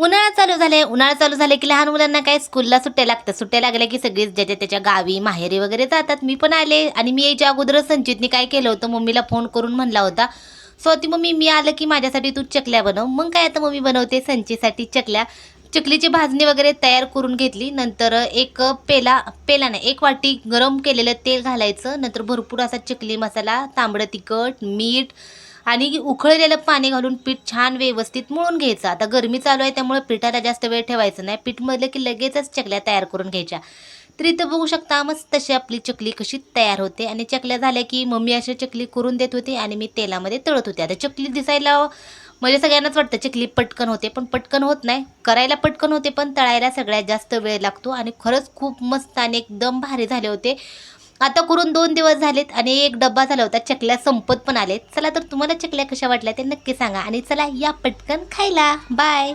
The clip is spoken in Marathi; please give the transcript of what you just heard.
उन्हाळा चालू झाले की लहान मुलांना काय स्कूलला सुट्ट्या लागतात. सुट्ट्या लागल्या की सगळीच ज्याच्या त्याच्या गावी माहेरी वगैरे जातात. मी पण आले आणि मी यायच्या अगोदरच संचितनी काय केलं होतं, मम्मीला फोन करून म्हणला होता, "स्वाती मम्मी, मी आलं की माझ्यासाठी तू चकल्या बनव." मग काय आता मम्मी बनवते संचीसाठी चकल्या. चकलीची भाजणी वगैरे तयार करून घेतली. नंतर एक पेला नाही, एक वाटी गरम केलेलं तेल घालायचं. नंतर भरपूर असा चकली मसाला, तांबडं तिखट, मीठ आणि उकळलेलं पाणी घालून पीठ छान व्यवस्थित मळून घ्यायचं. आता गरमी चालू आहे त्यामुळे पिठाला जास्त वेळ ठेवायचं नाही. पीठ मळलं की लगेचच चकल्या तयार करून घ्यायच्या. तर इथं बघू शकता मस्त तशी आपली चकली कशी तयार होते. आणि चकल्या झाल्या की मम्मी अशी चकली करून देत होती आणि मी तेलामध्ये तळत होते. आता चकली दिसायला म्हणजे सगळ्यांनाच वाटतं चकली पटकन होते, पण पटकन होत नाही. करायला पटकन होते पण तळायला सगळ्यात जास्त वेळ लागतो. आणि खरंच खूप मस्त आणि एकदम भारी झाले होते. आता करून 2 दिवस झालेत आणि एक डब्बा झाला होता. चकल्या संपत पण आलेत. चला तर तुम्हाला चकल्या कशा वाटल्या ते नक्की सांगा आणि चला या पटकन खायला. बाय.